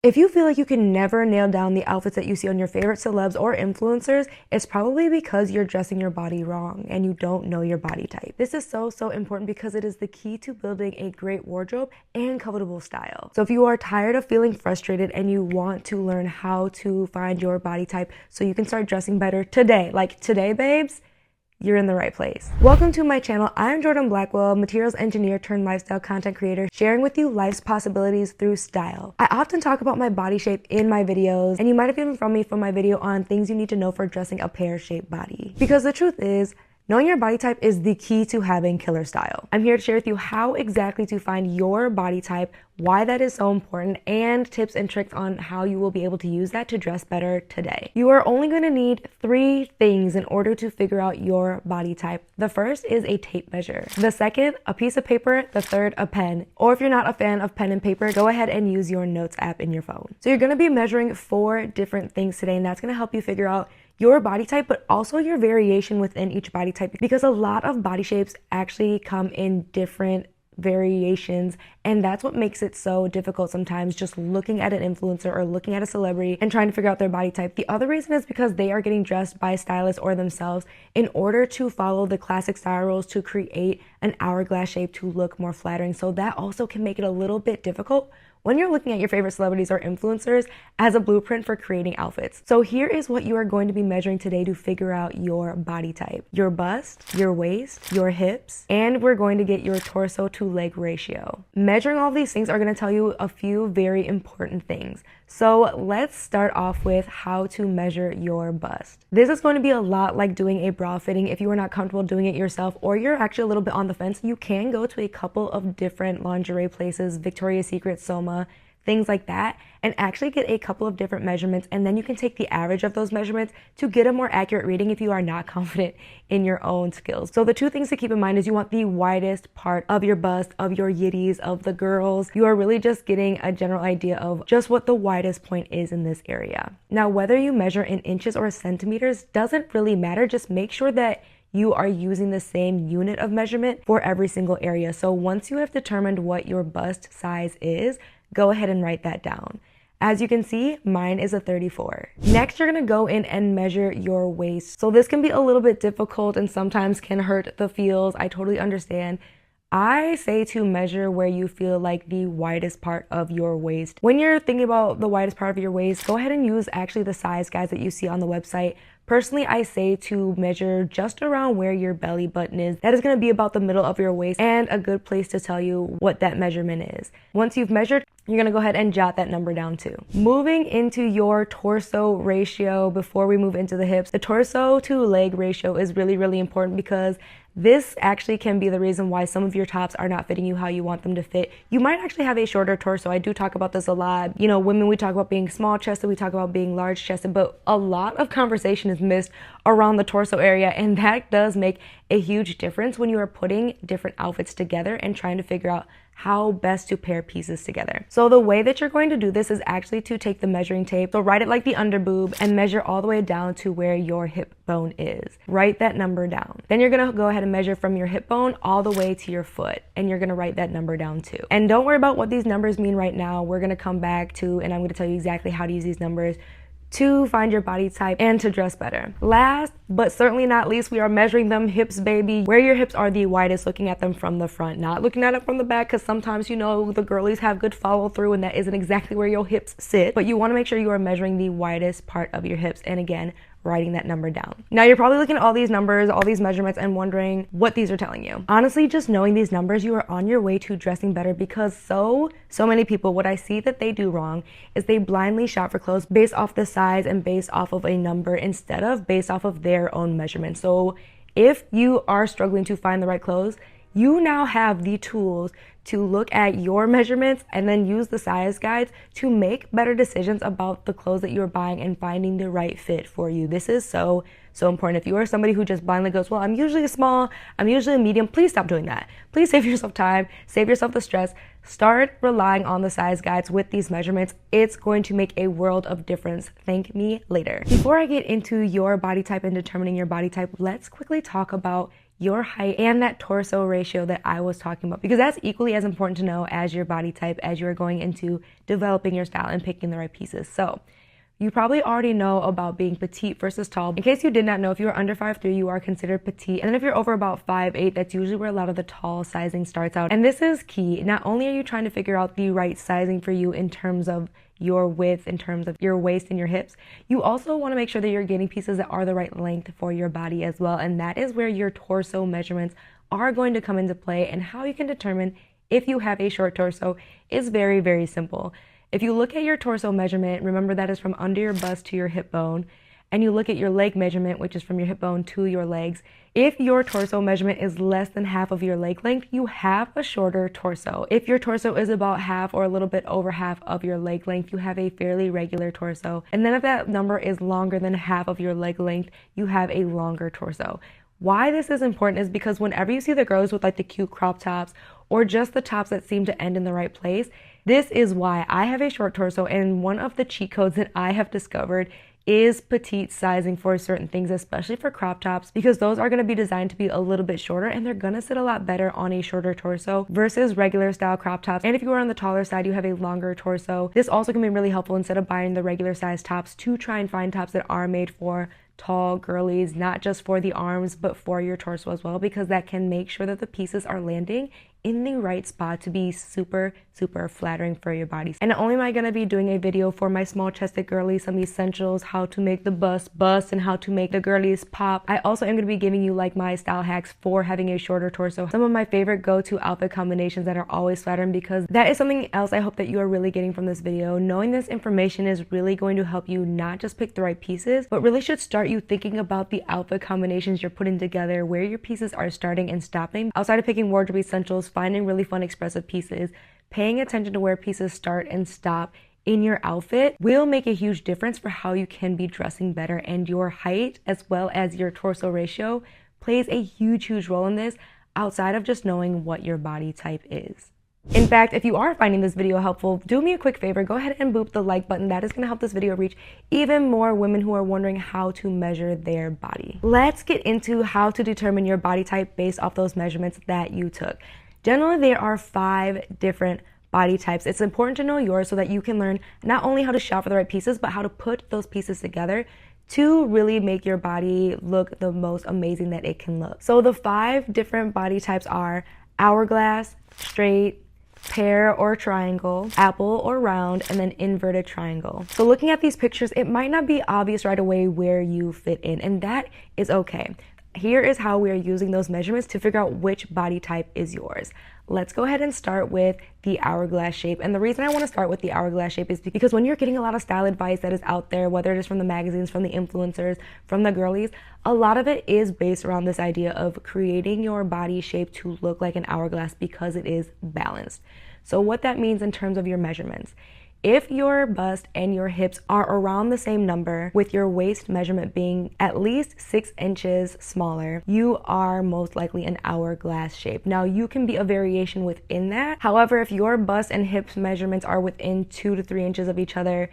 If you feel like you can never nail down the outfits that you see on your favorite celebs or influencers, it's probably because you're dressing your body wrong and you don't know your body type. This is so important because it is the key to building a great wardrobe and comfortable style. So if you are tired of feeling frustrated and you want to learn how to find your body type so you can start dressing better today, like today, babes, you're in the right place. Welcome to my channel. I'm Jordan Blackwell, materials engineer turned lifestyle content creator, sharing with you life's possibilities through style. I often talk about my body shape in my videos, and you might have even from me from my video on things you need to know for dressing a pear-shaped body. Because the truth is, knowing your body type is the key to having killer style. I'm here to share with you how exactly to find your body type, why that is so important, and tips and tricks on how you will be able to use that to dress better today. You are only going to need 3 things in order to figure out your body type. The first is a tape measure. The second, a piece of paper. The third, a pen. Or if you're not a fan of pen and paper, go ahead and use your notes app in your phone. So you're going to be measuring 4 different things today, and that's going to help you figure out your body type, but also your variation within each body type, because a lot of body shapes actually come in different variations, and that's what makes it so difficult sometimes, just looking at an influencer or looking at a celebrity and trying to figure out their body type. The other reason is because they are getting dressed by stylists or themselves in order to follow the classic style rules to create an hourglass shape to look more flattering. So that also can make it a little bit difficult when you're looking at your favorite celebrities or influencers as a blueprint for creating outfits. So here is what you are going to be measuring today to figure out your body type: your bust, your waist, your hips, and we're going to get your torso to leg ratio. Measuring all these things are going to tell you a few very important things. So let's start off with how to measure your bust. This is going to be a lot like doing a bra fitting. If you are not comfortable doing it yourself, or you're actually a little bit on the fence, you can go to a couple of different lingerie places, Victoria's Secret, Soma, things like that, and actually get a couple of different measurements, and then you can take the average of those measurements to get a more accurate reading if you are not confident in your own skills. So the 2 things to keep in mind is you want the widest part of your bust, of your yitties, of the girls. You are really just getting a general idea of just what the widest point is in this area. Now, whether you measure in inches or centimeters doesn't really matter. Just make sure that you are using the same unit of measurement for every single area. So once you have determined what your bust size is, go ahead and write that down. As you can see, mine is a 34. Next, you're gonna go in and measure your waist. So this can be a little bit difficult and sometimes can hurt the feels. I totally understand. I say to measure where you feel like the widest part of your waist. When you're thinking about the widest part of your waist, go ahead and use actually the size guides that you see on the website. Personally, I say to measure just around where your belly button is. That is going to be about the middle of your waist, and a good place to tell you what that measurement is. Once you've measured, you're going to go ahead and jot that number down too. Moving into your torso ratio, before we move into the hips, the torso to leg ratio is really important, because this actually can be the reason why some of your tops are not fitting you how you want them to fit. You might actually have a shorter torso. I do talk about this a lot. You know, women, we talk about being small chested, we talk about being large chested, but a lot of conversation is missed around the torso area, and that does make a huge difference when you are putting different outfits together and trying to figure out how best to pair pieces together. So the way that you're going to do this is actually to take the measuring tape, so write it like the under boob, and measure all the way down to where your hip bone is. Write that number down. Then you're gonna go ahead and measure from your hip bone all the way to your foot, and you're gonna write that number down too. And don't worry about what these numbers mean right now. We're gonna come back to, and I'm gonna tell you exactly how to use these numbers to find your body type and to dress better. Last, but certainly not least, we are measuring them hips, baby. Where your hips are the widest, looking at them from the front, not looking at it from the back, because sometimes, you know, the girlies have good follow through and that isn't exactly where your hips sit, but you want to make sure you are measuring the widest part of your hips, and again, writing that number down. Now you're probably looking at all these numbers, all these measurements, and wondering what these are telling you. Honestly, just knowing these numbers, you are on your way to dressing better, because so many people, what I see that they do wrong is they blindly shop for clothes based off the size and based off of a number instead of based off of their own measurements. So if you are struggling to find the right clothes, you now have the tools to look at your measurements and then use the size guides to make better decisions about the clothes that you're buying and finding the right fit for you. This is so important. If you are somebody who just blindly goes, well, I'm usually a small, I'm usually a medium, please stop doing that. Please save yourself time, save yourself the stress. Start relying on the size guides with these measurements. It's going to make a world of difference. Thank me later. Before I get into your body type and determining your body type, let's quickly talk about your height and that torso ratio that I was talking about, because that's equally as important to know as your body type as you are going into developing your style and picking the right pieces. So you probably already know about being petite versus tall. In case you did not know, if you are under 5'3", you are considered petite. And then if you're over about 5'8", that's usually where a lot of the tall sizing starts out. And this is key. Not only are you trying to figure out the right sizing for you in terms of your width, in terms of your waist and your hips, you also want to make sure that you're getting pieces that are the right length for your body as well. And that is where your torso measurements are going to come into play, and how you can determine if you have a short torso is very, very simple. If you look at your torso measurement, remember that is from under your bust to your hip bone, and you look at your leg measurement, which is from your hip bone to your legs. If your torso measurement is less than half of your leg length, you have a shorter torso. If your torso is about half or a little bit over half of your leg length, you have a fairly regular torso. And then if that number is longer than half of your leg length, you have a longer torso. Why this is important is because whenever you see the girls with like the cute crop tops or just the tops that seem to end in the right place, this is why I have a short torso, and one of the cheat codes that I have discovered is petite sizing for certain things, especially for crop tops, because those are going to be designed to be a little bit shorter and they're going to sit a lot better on a shorter torso versus regular style crop tops. And if you are on the taller side, you have a longer torso. This also can be really helpful instead of buying the regular size tops, to try and find tops that are made for tall girlies, not just for the arms but for your torso as well, because that can make sure that the pieces are landing in the right spot to be super flattering for your body. And not only am I going to be doing a video for my small chested girlies, some essentials, how to make the bust and how to make the girlies pop, I also am going to be giving you like my style hacks for having a shorter torso, some of my favorite go-to outfit combinations that are always flattering, because that is something else I hope that you are really getting from this video. Knowing this information is really going to help you not just pick the right pieces, but really should start you thinking about the outfit combinations you're putting together, where your pieces are starting and stopping. Outside of picking wardrobe essentials, finding really fun expressive pieces, paying attention to where pieces start and stop in your outfit will make a huge difference for how you can be dressing better. And your height as well as your torso ratio plays a huge role in this, outside of just knowing what your body type is. In fact, if you are finding this video helpful, do me a quick favor, go ahead and boop the like button. That is going to help this video reach even more women who are wondering how to measure their body. Let's get into how to determine your body type based off those measurements that you took. Generally, there are 5 different body types. It's important to know yours so that you can learn not only how to shop for the right pieces, but how to put those pieces together to really make your body look the most amazing that it can look. So the 5 different body types are hourglass, straight, pear or triangle, apple or round, and then inverted triangle. So looking at these pictures, it might not be obvious right away where you fit in, and that is okay. Here is how we are using those measurements to figure out which body type is yours. Let's go ahead and start with the hourglass shape. And the reason I want to start with the hourglass shape is because when you're getting a lot of style advice that is out there, whether it is from the magazines, from the influencers, from the girlies, a lot of it is based around this idea of creating your body shape to look like an hourglass because it is balanced. So what that means in terms of your measurements: if your bust and your hips are around the same number, with your waist measurement being at least 6 inches smaller, you are most likely an hourglass shape. Now, you can be a variation within that. However, if your bust and hips measurements are within 2 to 3 inches of each other,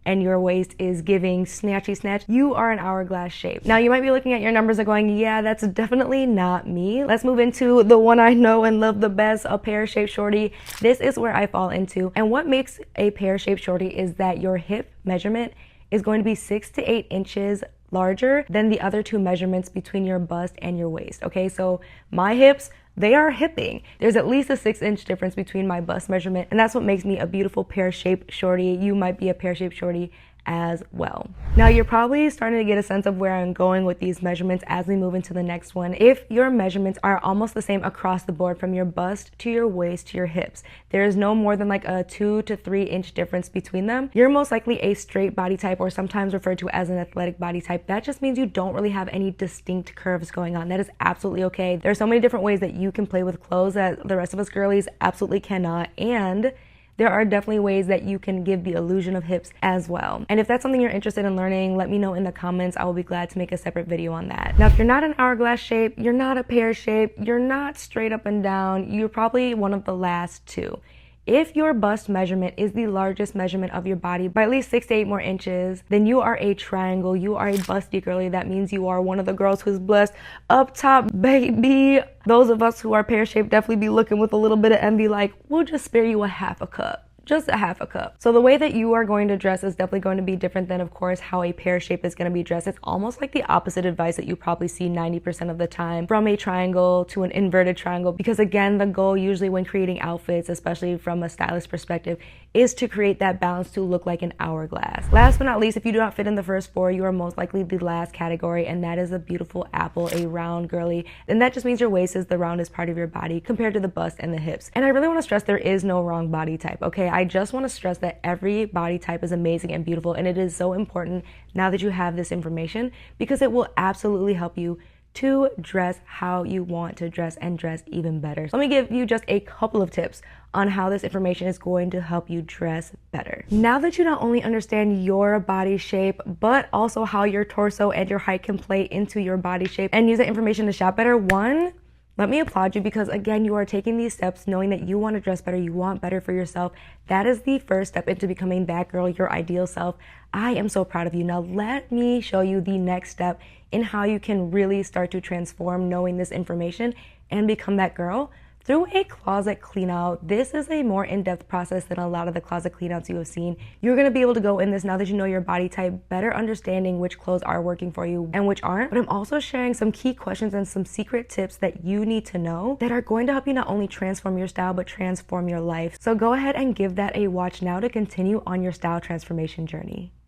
and your waist is giving snatchy snatch, you are an hourglass shape. Now, you might be looking at your numbers and going, yeah, that's definitely not me. Let's move into the one I know and love the best, a pear-shaped shorty. This is where I fall into. And what makes a pear-shaped shorty is that your hip measurement is going to be 6 to 8 inches larger than the other 2 measurements between your bust and your waist. Okay, so my hips, they are hipping. There's at least a 6-inch difference between my bust measurement, and that's what makes me a beautiful pear-shaped shorty. You might be a pear-shaped shorty as well. Now, you're probably starting to get a sense of where I'm going with these measurements as we move into the next one. If your measurements are almost the same across the board from your bust to your waist to your hips, there is no more than like a 2 to 3 inch difference between them, you're most likely a straight body type, or sometimes referred to as an athletic body type. That just means you don't really have any distinct curves going on. That is absolutely okay. There are so many different ways that you can play with clothes that the rest of us girlies absolutely cannot, and there are definitely ways that you can give the illusion of hips as well. And if that's something you're interested in learning, let me know in the comments. I will be glad to make a separate video on that. Now, if you're not an hourglass shape, you're not a pear shape, you're not straight up and down, you're probably one of the last 2. If your bust measurement is the largest measurement of your body by at least 6 to 8 more inches, then you are a triangle. You are a busty girly. That means you are one of the girls who's blessed up top, baby. Those of us who are pear-shaped definitely be looking with a little bit of envy like, we'll just spare you a half a cup. Just a half a cup. So the way that you are going to dress is definitely going to be different than, of course, how a pear shape is going to be dressed. It's almost like the opposite advice that you probably see 90% of the time from a triangle to an inverted triangle, because again, the goal usually when creating outfits, especially from a stylist perspective, is to create that balance to look like an hourglass. Last but not least, if you do not fit in the first four, you are most likely the last category, and that is a beautiful apple, a round girly. And that just means your waist is the roundest part of your body compared to the bust and the hips. And I really want to stress there is no wrong body type, okay? I just want to stress that every body type is amazing and beautiful, and it is so important now that you have this information, because it will absolutely help you to dress how you want to dress and dress even better. So let me give you just a couple of tips on how this information is going to help you dress better. Now that you not only understand your body shape, but also how your torso and your height can play into your body shape and use that information to shop better, one, let me applaud you, because again, you are taking these steps knowing that you want to dress better, you want better for yourself. That is the first step into becoming that girl, your ideal self. I am so proud of you. Now let me show you the next step in how you can really start to transform knowing this information and become that girl through a closet clean out. This is a more in-depth process than a lot of the closet clean outs you have seen. You're gonna be able to go in this now that you know your body type, better understanding which clothes are working for you and which aren't. But I'm also sharing some key questions and some secret tips that you need to know that are going to help you not only transform your style, but transform your life. So go ahead and give that a watch now to continue on your style transformation journey.